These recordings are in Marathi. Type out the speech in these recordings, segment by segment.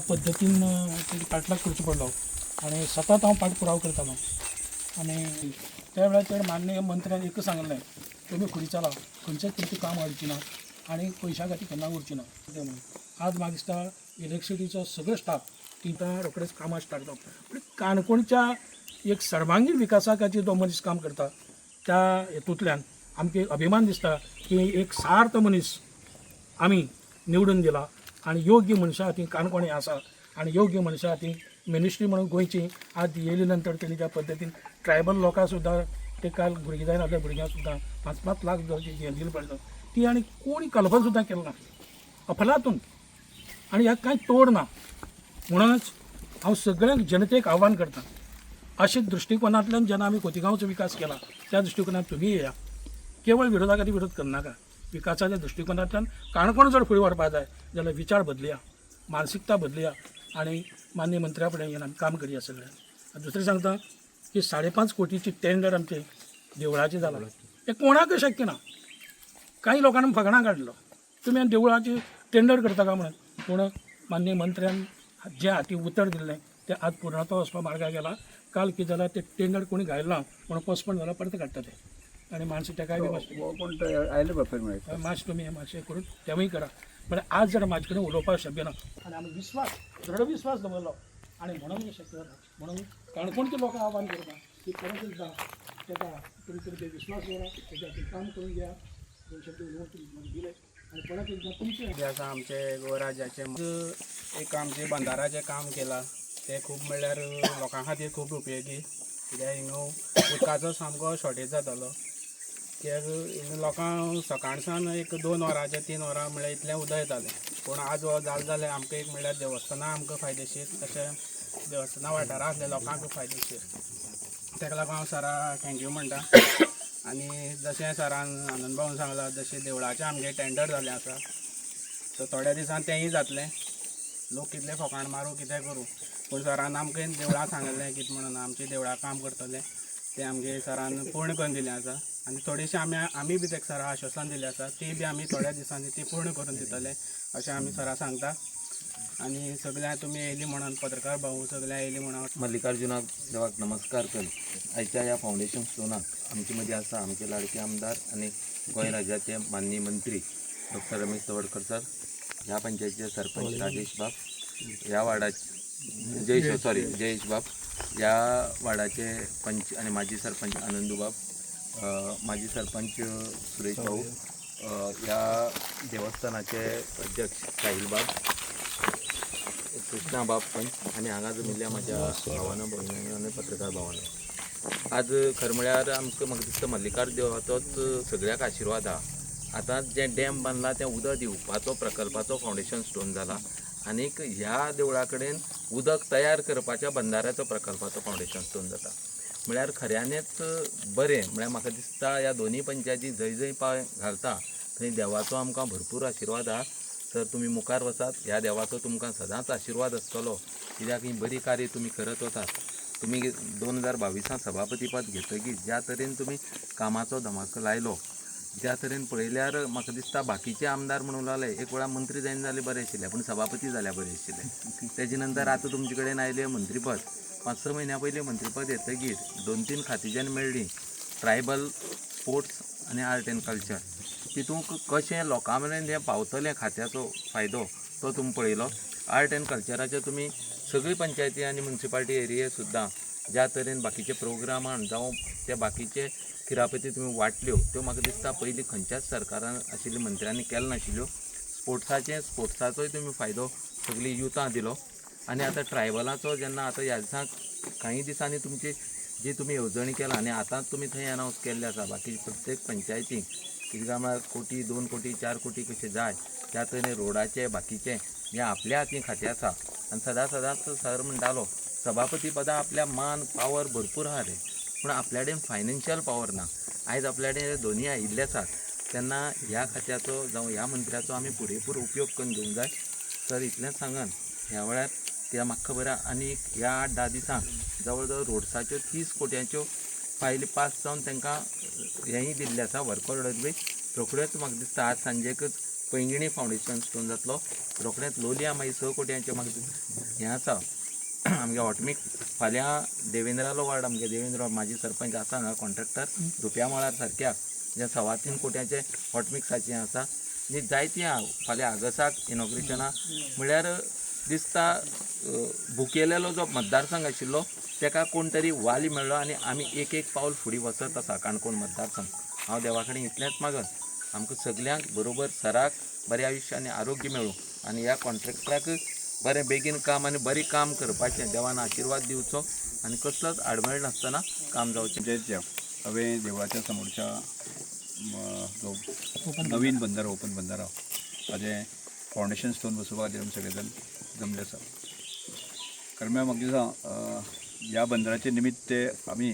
पद्दतीन तेजी पाठलाग करचो पडलो आणि सतत हांव पाठपुरावो करतालो आणि त्या वेळाचेर माननीय मंत्र्यान एकच सांगलें, तुमी फुडें चला, खंयचेच तुमचें काम अडची ना आणि पयशा खातीर केन्ना उरची ना ते म्हणून. आज म्हाका दिसता इलेक्ट्रिसिटीचो सगळो स्टाफ तिथं रोखडेच कामां स्टार्ट जावप. पूण काणकोणच्या एक सर्वांगीण विकासा खातीर जो मनीस काम करता त्या हेतूंतल्यान आमकां अभिमान दिसता की एक सार्थ मनीस आमी निवडून दिला आणि योग्य मनशा हातीन काणकोण आसा आणि योग्य मनशा हातीन मिनिस्ट्री म्हणून गोंयची आज येयले नंतर तेणी त्या पद्दतीन ट्रायबल लोकांक सुद्दां ते काल भुरगीं जायना त्या भुरग्यांक सुद्दां 5-5 लाख दिले पडटा ती आनी कोणी कल्पना सुद्दां केली ना अफलातून आणि ह्याक कांय तोड ना. म्हणूनच हांव सगळ्यांक जनतेक आव्हान करता, अशे दृश्टिकोनांतल्यान जेन्ना आमी खोतीगांवचो विकास केला त्या दृश्टिकोनान तुमी येया, केवळ विरोधा खातीर विरोध करनाका. विकासाच्या दृश्टिकोनांतल्यान काणकोण जर फुडें व्हरपा जाय जाल्यार विचार बदलया, मानसिकता बदलया आणि माननीय मंत्र्या फुडें येवन आमी काम करया सगळ्यांक. दुसरें सांगता की 5.5 कोटीची टेंडर आमचे देवळाचें जालां, हें कोणाकय शक्य ना. काही लोकांनी फकाणां काडलो तुमी देवळाची टेंडर करता काय म्हणून, पूण माननीय मंत्र्यान जें हाती उतर दिल्लें तें आज पूर्णत्वा वचपा मार्गाक गेला. काल कितें जालां तें टेंडर कोणी घायला ना म्हणून पोस्टपोन जाला, परत काडटा ते आणि मानसी तेकाय बी मातशें तुमी मातशें करून तेवूय करा. पण आज जर म्हाजे कडेन उलोवपाक शक्य ना आनी आमी दृढ विश्वास दवरलो आणि म्हणून हें शक्य जाता. म्हणून काणकोणच्या लोकांक आव्हान करता की परत एकदां तेका तुमचे ते विश्वास दवरा, तेच्या खातीर काम करून घ्या. 2 शब्द उलोवून तुमी दिले आणि परत एकदां तुमचे आसा आमचे गोराज्याचे एक आमचे बंधाराचें काम केलां तें खूब म्हणल्यार लोकां खातीर खूब उपयोगी. कित्याक हिंगा उदकाचो सामको शॉर्टेज जातालो. कित्याक हिंगा लोकांक सकाळसान एक 2 वरांचे 3 वरां म्हणल्यार इतलें उदक येतालें. पूण आज हो जालें जाल्यार आमकां एक म्हणल्यार देवस्थानां आमकां फायदेशीर, तशें देवस्थाना वाठारा आसल्या लोकांक फायदेशीर. ताका लागून हांव सराक थँक्यू म्हणटा. आनी जशें सरान आनंद भाऊन सांगलां जशें देवळाचें आमगे टेंडर जाल्लें आसा, सो थोड्या दिसान तेंय जातलें. लोक कितले फकाण मारूं कितें करूं, पूण सरान आमकां देवळां सांगलें कितें म्हणून आमचें देवळां काम करतलें तें आमगे सरान पूर्ण करून दिलें आसा. आनी थोडीशीं आमी बी तेका सरा आश्वासन दिलें आसा, ती बी आमी थोड्या दिसांनी ती पूर्ण करून दितले अशें आमी सरा सांगता. आनी सगळ्यां तुमी येयली म्हणून पत्रकार भाऊ सगळ्यां येयली म्हणून मल्लिकार्जुना देवाक नमस्कार कर. आयच्या ह्या फावंडेशन स्टोनाक आमचे मदीं आसा आमचे लाडके आमदार आनी गोंय राज्याचे माननीय मंत्री डॉक्टर रमेश तवडकर सर, ह्या पंचायतीचे सरपंच राजेश बाब, ह्या वार्डाचे जयेश बाब, ह्या वार्डाचे पंच आणि माजी सरपंच आनंदू बाब, माजी सरपंच सुरेश भाऊ, ह्या देवस्थानाचे अध्यक्ष साहिल बाब, कृष्णा बाब पंच आणि हांगा जमिल्ल्या म्हाज्या भावांनो भयणींनो आनी पत्रकार भावांनो. आज खरें म्हळ्यार आमकां म्हाका दिसता मल्लिकार्जुन देवाचोच सगळ्याक आशिर्वाद आहा. आतां जें डॅम बांदला तें उदक दिवपाचो प्रकल्पाचो फावंडेशन स्टोन जाला आनीक ह्या देवळा कडेन उदक तयार करपाच्या बंधाऱ्याचो प्रकल्पाचो फावंडेशन स्टोन जाता. म्हळ्यार खऱ्यांनीच बरें. म्हळ्यार म्हाका दिसता ह्या दोनी पंचायती जंय जंय पांय घालता थंय देवाचो आमकां भरपूर आशिर्वाद आहा. तर तुमी मुखार वचात, ह्या देवाचो तुमकां सदांच आशिर्वाद आसतलो. कित्याक ही बरी कार्य तुमी करत वतात. तुमी 2022 सभापती पद घेतकीर ज्या तरेन तुमी कामाचो धमाको लायलो, ज्या तरेन पळयल्यार म्हाका दिसता बाकीचे आमदार म्हणून लागले एक वेळा मंत्री जायन जाले बरें आशिल्ले, पूण सभापती जाल्यार बरें आशिल्ले. तेजे नंतर आतां तुमचे कडेन आयलें मंत्रीपद. 5-6 म्हयन्या पयलीं मंत्रीपद येतकीर 2-3 खातीं जेन्ना मेळ्ळीं, ट्रायबल, स्पोर्ट्स आनी आर्ट एंड कल्चर, तितूंक कशें लोकां मेरेन हें पावतलें खात्याचो फायदो तो तुमी पळयलो. आर्ट एंड कल्चराचे तुमी सगळी पंचायती आनी म्युन्सिपालिटी एरिये सुद्दां ज्या तरेन बाकीचे प्रोग्रामान जावं ते बाकीचे किरापती तुमी वाटल्यो त्यो म्हाका दिसता पयलीं खंयच्याच सरकारान आशिल्ल्या मंत्र्यांनी केल्यो नाशिल्ल्यो. स्पोर्ट्साचोय तुमी फायदो सगळी युथां दिलो. आनी आतां ट्रायबलाचो जेन्ना आतां ह्या दिसांक काही दिसांनी तुमची जी तुमी येवजणी केला आनी आतांच तुमी थंय अनावंस केल्ले आसा बाकी प्रत्येक पंचायतीक कितें काय म्हळ्यार कोटी 2 कोटी 4 कोटी कशें जाय त्या तरेन रोडाचे बाकीचे जे आपल्या हातीन खातें आसा. आनी सदांच सर म्हणटालो सभापती पदां आपल्या मान पावर भरपूर आहा रे, पूण आपल्या कडेन फायनान्शियल पावर ना. आयज आपल्या कडेन दोनीय आयिल्ले आसात तेन्ना ह्या खात्याचो जावं ह्या मंत्र्याचो आमी पुरेपूर उपयोग करून घेवंक जाय. सर इतलेंच सांगान ह्या वेळार कित्याक म्हाका खबर आहा आनी ह्या 8-10 दिसांक जवळ जवळ रोड्साच्यो 30 कोट्यांच्यो फायली पास जावन तांकां हेंय दिल्लें आसा वर्क ऑर्डर बी. रोखड्योच म्हाका दिसता आज सांजेकच पैंगिणी फावंडेशन स्टोन जातलो रोखडेंच लोलया मागीर 6 कोटयांचें म्हाका हें आसा आमगे हॉटमीक फाल्यां देवेंद्रालो वार्ड आमगे देवेंद्र माजी सरपंच आसा हांगा कॉन्ट्रॅक्टर रुपया मळार सारक्याक जे 3.25 कोटयांचें हॉटमिक्साचें आसा आनी जायतीं फाल्यां आगस्टाक इनॉग्रेशना म्हळ्यार दिसता भुकेलेलो जो मतदारसंघ आशिल्लो ताका कोण तरी वाली मेळ्ळो आनी आमी एक पावल फुडें वचत आसा काणकोण मतदारसंघ. हांव देवा कडेन इतलेंच मागन आमकां सगल्यांक बरोबर सराक बरें आयुश्य आनी आरोग्य मेळूं आनी ह्या कॉन्ट्रॅक्टराक बरें बेगीन काम आनी बरें काम करपाचें देवान आशिर्वाद दिवचो आनी कसलोच आडमेळ नासतना काम जावचें. जे हांवें देवळाच्या समोरच्या जो नवीन बंदारो ओपन बंदारो ताजें फावंडेशन स्टोन बसोवपा खातीर आमी सगळे जाण जमले आसा. कारण म्हाका दिसता ह्या बंदराचे निमित्त ते आमी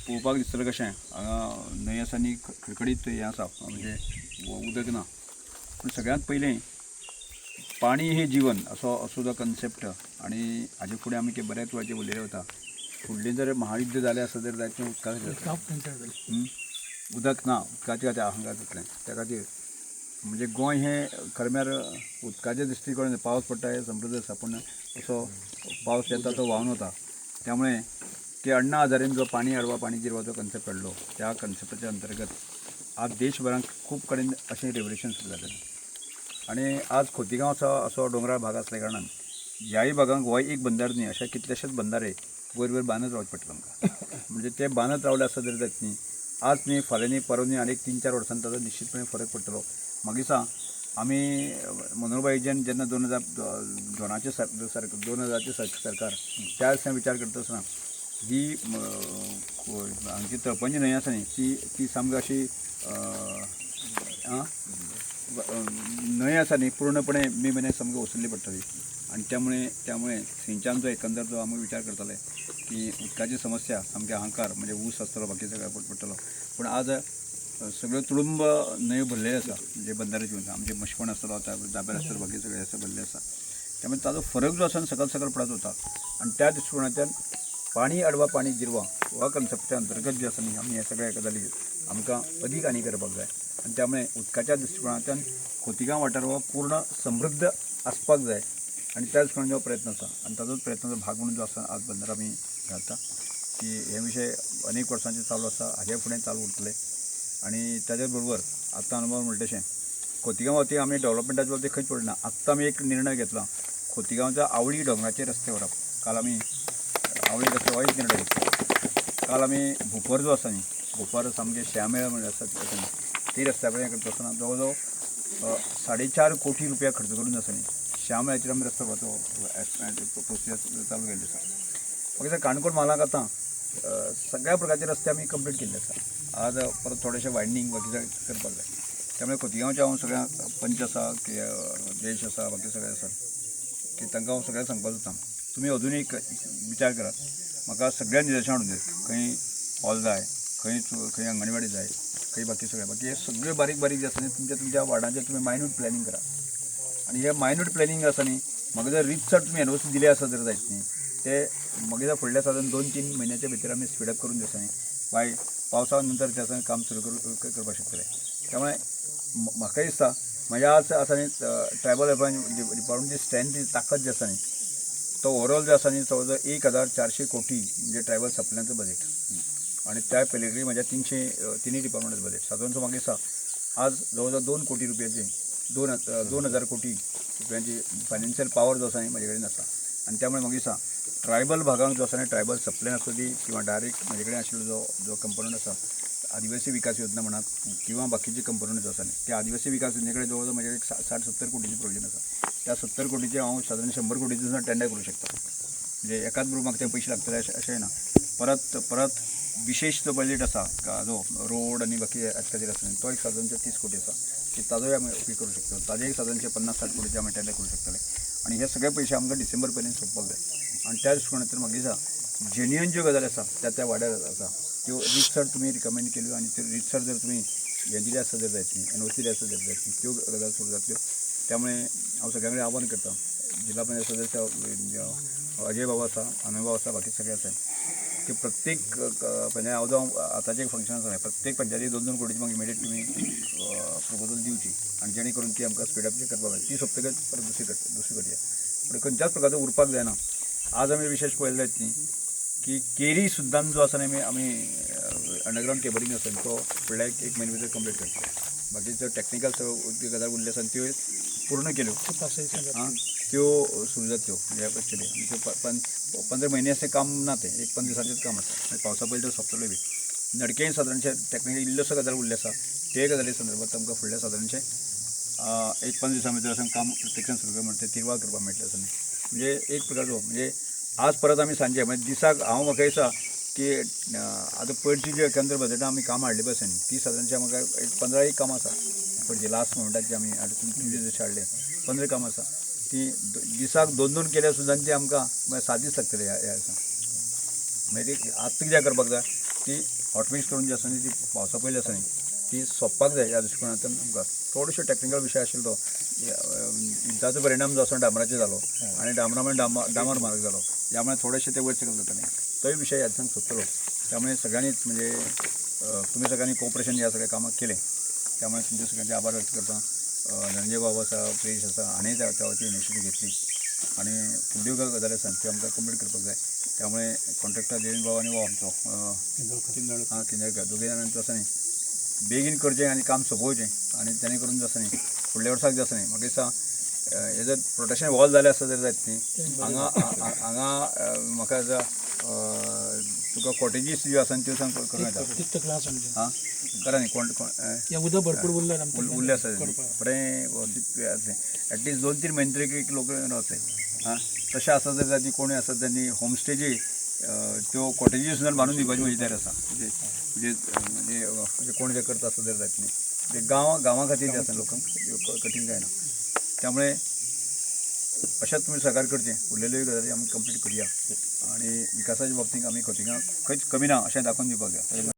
पळोवपाक दिसतलें कशें हांगा न्हंय आसा आनी खडखडीत हें आसा म्हणजे उदक ना पूण सगळ्यांत पयलीं पाणी हे जीवन असो जो कन्सेप्ट आनी हाजे फुडें आमी बऱ्याच वेळाचेर उलयले वता. फुडलें जर महायुध्द जालें आसा जाल्यार जायतें उदक ना उदकाचें खातीर अहंकार जातलें त्या खातीर म्हणजे गोंय हें खरें म्हळ्यार उदकाच्या दृश्टीकोनान पावस पडटा हें समृद्ध आसा पूण असो पावस येता तो व्हांवन वता त्यामुळे ते अण्णा हजारेन जो पाणी अडवा पाणी जिरवा जो कन्सेप्ट हाडलो त्या कन्सेप्टाच्या अंतर्गत आज देशभरांत खूब कडेन अशें रेवल्युशन सुरू जालें आनी आज खोतीगांव असो डोंगराळ भाग असल्या कारणान ह्याय भागांक हो एक बंदार न्ही अशे कितलेशेच बंदारे वयर बांदत रावचे पडटले आमकां म्हणजे ते बांदत रावले आसा जाल्यार जायत न्ही आज न्ही फाल्यां न्ही परवा न्ही आनीक 3-4 वर्सांनी ताजो निश्चितपणे फरक पडटलो. मागीर दिसा आमी मनोहरभाईजन जेन्ना 2002चे सरकार त्या दिसा विचार करता आसतना ही हांगची तळपणजी न्हंय आसा न्ही ती सामकी अशी न्हंय आसा न्ही पूर्णपणे मे म्हयन्याक सामकी वसुल्ली पडटली आनी त्यामुळे सिंचान जो एकंदर जो आमी विचार करताले की उदकाची समस्या सामकी अहंकार म्हणजे ऊस आसतलो बाकी सगळ्या पडटलो पूण आज सगळ्यो तुडुंब न्हंयो भरलेल्यो आसा म्हणजे बंदाराची आमचे मशवण आसतलो दाब्यार आसतलो बाकी सगळे आसा भरले आसा त्यामुळे ताजो फरक जो आसा सकल पडत होता आनी त्या दृश्टिकोनांतल्यान पाणी अडवा पाणी जिरवा ह्या कन्सेप्टच्या अंतर्गत जे आसा न्ही आमी हे सगळ्या गजाली आमकां अदीक आनी करपाक जाय आनी त्यामुळे उदकाच्या दृश्टिकोनांतल्यान खोतीगांव वाठार हो पूर्ण समृद्ध आसपाक जाय आनी त्या दृश्टिकोनान जो प्रयत्न आसा आनी ताजोच प्रयत्नाचो भाग म्हणून जो आसा आज बंदार आमी घालता की हे विशय अनेक वर्सांचे चालू आसा हाजे फुडें चालू उरतले आनी ताजे बरोबर आतां अनुभव म्हणटा तशें खोतीगांव वती आमी डेव्हलपमेंटाचे बाबतींत खंयच पडना आत्तां आमी एक निर्णय घेतला खोतीगांवच्या आवळी दोंगराचे रस्ते व्हरप. काल आमी आवळी रस्ते हो एक निर्णय घेतलो. काल आमी भुपर जो आसा न्ही भुपर सामके श्यामेळ म्हणजे आसा ती रस्त्या कडेन करता आसतना जवळ जवळ 4.5 कोटी रुपया खर्च करून आसा न्ही श्यामेळाचेर आमी रस्तो करपाचो प्रोसिजर चालू केल्ली आसा. फक्त काणकोण म्हालाक आतां सगळ्या प्रकारचे रस्ते आमी कंप्लीट केल्ले आसा. आज परत थोडेशें वायडनींग बाकी करपाक जाय त्यामुळे खोतीगांवच्या हांव सगळ्या पंच आसा की देश आसा बाकी सगळे आसा की तांकां हांव सगळ्यांक सांगपाक सोदता तुमी अजुनूय विचार करात म्हाका सगळ्या निदर्शनां हाडून दियात खंय हॉल जाय खंय अंगणवाडी जाय खंय बाकी हे सगळे बारीक जे आसा न्ही तुमच्या वार्डाचेर तुमी मायन्यूट प्लॅनिंग करा आनी हे मायन्यूट प्लॅनिंग आसा न्ही म्हाका जर रितसर तुमी एनओसी दिले आसा जर जायत न्ही ते म्हाका जर फुडल्या साधारण 2-3 म्हयन्याच्या भितर आमी स्पीडअप करून दिवं न्ही बाय पावसा नंतर त्या काम सुरू करपाक शकतले. त्यामुळे म्हाका दिसता म्हज्या आज आसा न्ही ट्रायबल डिपार्टमेंटची स्ट्रेंथ ताकद जी आसा न्ही तो ओवरऑल जो आसा न्ही जवळ जवळ 1400 कोटी म्हणजे ट्रायबल सप्लायचं बजेट आणि त्या पलीकडे म्हज्या 300 तिनूय डिपार्टमेंटाचं बजेट साधारणतः म्हाका दिसता आज जवळ जवळ 2 कोटी रुपयाची 2000 कोटी रुपयांची फायनान्शियल पावर जो आसा न्ही म्हजे कडेन आसा आणि त्यामुळे म्हाका दिसता ट्रायबल भागांक जो आसा न्ही ट्रायबल सप्लाय आसूं दी किंवा डायरेक्ट म्हजे कडेन आशिल्लो जो कंपोनंट आसा आदिवासी विकास योजना म्हणात किंवा बाकीचे कंपोनंट जो आसा न्ही त्या आदिवासी विकास योजने कडेन जवळ जवळ म्हजे 60-70 कोटीची प्रोविजन आसा. त्या 70 कोटीचे हांव साधारण 100 कोटीचे सुद्दां टेंडर करूं शकता म्हणजे एकाच बरोबर म्हाका ते पयशे लागतले अशें ना. परत विशेष जो बजेट आसा जो रोड आनी बाकी खातीर आसा तो एक साधारणचे 30 कोटी आसा की ताजोय आमी उपयोग करूं शकता. ताजे एक साधारणचे 50-60 कोटीचे आमी टेंडर करूं शकतले आनी हे सगळे पयशे आमकां डिसेंबर पर्यंत सोंपपाक जाय आनी त्या दृश्टिकोनांतल्यान म्हाका दिसता जेन्युइन ज्यो गजाली आसा त्या वाड्यार आसा त्यो रितसर तुमी रिकमेंड केल्यो आनी त्यो रितसर जर तुमी हे दिले आसत जर जायत न्ही एनओसी दिले आसत जर जायत न्ही त्यो गजाली सुरू जातल्यो. त्यामुळे हांव सगळ्यां कडेन आव्हान करता जिल्हा पंचायत सदस्य अजय बाबा आसा अनुभव आसा बाकी सगळे आसा की प्रत्येक म्हणजे हांव जो आतांचे फंक्शन आसा प्रत्येक पंचायती 2-2 कोटीची म्हाका इमिडिएट तुमी प्रपोजल दिवची आनी जेणे करून ती आमकां स्पीड अप करपाक जाय ती सोंपतकच परत दुसरी करया पूण खंयच्याच प्रकारचो उरपाक जायना. आज आमी विशेष पळयलें न्ही की केरी सुद्दां जो आसा न्ही आमी अंडरग्रावंड केबलिंग आसा तो फुडल्या एक म्हयने भितर कंप्लीट करतले. बाकीच्यो टॅक्निकल गजाल उरल्यो आसा त्यो पूर्ण केल्यो हां त्यो सुरू जातल्यो म्हणजे एक्चुली आनी त्यो 15 महिने असे काम ना ते एक 15 दिसांचेच काम आसा पावसा पयलीं तो सोंपतलो बी. नडकेय सादारणशे टॅक्निकल इल्ल्योसो गजाल उरल्ले आसा ते गजाली संदर्भात आमकां फुडल्या सादारणशे एक 15 दिसां भितर असं काम प्रत्यक्षान सुरू म्हणटा तिरवाळ करपाक मेळटलें असं म्हणजे एक प्रकारचो म्हणजे आज परत आमी सांजे म्हणजे दिसाक हांव म्हाका दिसता की आतां पयलींची जी केंद्र बजेटान आमी काम हाडली पळय न्ही ती सादारणशे म्हाका एक 15 एक कामां आसा पयलीं लास्ट मोमेंटाची आमी तुमचे जशें हाडले 15 कामां आसा ती दिसाक 2-2 केल्यार सुद्दां ती आमकां 7 दीस लागतले ह्या दिसा मागीर ती आतां कितें करपाक जाय ती हॉटमिक्स करून जी आसा न्ही ती पावसा पयलीं आसा न्ही ती सोंपपाक जाय ह्या दृश्टिकोणांतल्यान आमकां थोडोसो टॅक्निकल विशय आशिल्लो तो युद्धाचो परिणाम जो आसा डांबराचेर जालो आनी डांबरामुळे डांबर म्हारग जालो त्यामुळे थोडेशे ते वयर सकयल जाताले तोय विशय ह्या दिसांक सोंपतलो त्यामुळे सगळ्यांनीच म्हणजे तुम्ही सगळ्यांनी कोऑपरेशन ह्या सगळ्या कामाक केलें त्यामुळे तुमचे सगळ्यांचे आभार व्यक्त करता. धनंजय बाबा आसा प्रेश आसा हाणें त्या वती इनिशिएटीव घेतली आनी फुडल्यो गजाली आसा त्यो आमकां कंप्लीट करपाक जाय त्यामुळे कॉन्ट्रॅक्टर देवेंद्र बाबा आनी हो आमचो किंजळकर दोगूय जाणांचो आसा न्ही बेगीन करचें आनी काम सोंपोवचें आनी तेणे करून जो आसा न्ही फुडल्या वर्साक जे आसा न्ही म्हाका दिसता हे जर प्रोटेक्शन वॉल जालें आसत जर जायत न्ही हांगा म्हाका तुका कॉटेजीस ज्यो आसा त्यो सांग करूं येता हां करा न्ही कोण उदक भरपूर उरले आसा बरें एटलिस्ट 2-3 म्हयने तरी एक लोक रावतले हां तशें आसा जर ती कोणूय आसत त्यांनी होमस्टेची त्यो कॉटेजीस सुद्दां बांदून दिवपाची म्हजी तयार आसा म्हणजे कोण जे करता आसत जर जायत न्ही ते गांवा खातीर जे आसा लोकांक कठीण जायना त्यामुळे अशाच तुम्ही सहकार्य करचें उरलेल्यो गजाली आमी कंप्लीट करया आनी विकासाच्या बाबतींत आमी खोतिगांव खंयच कमी ना अशें दाखोवन दिवपाक जाय.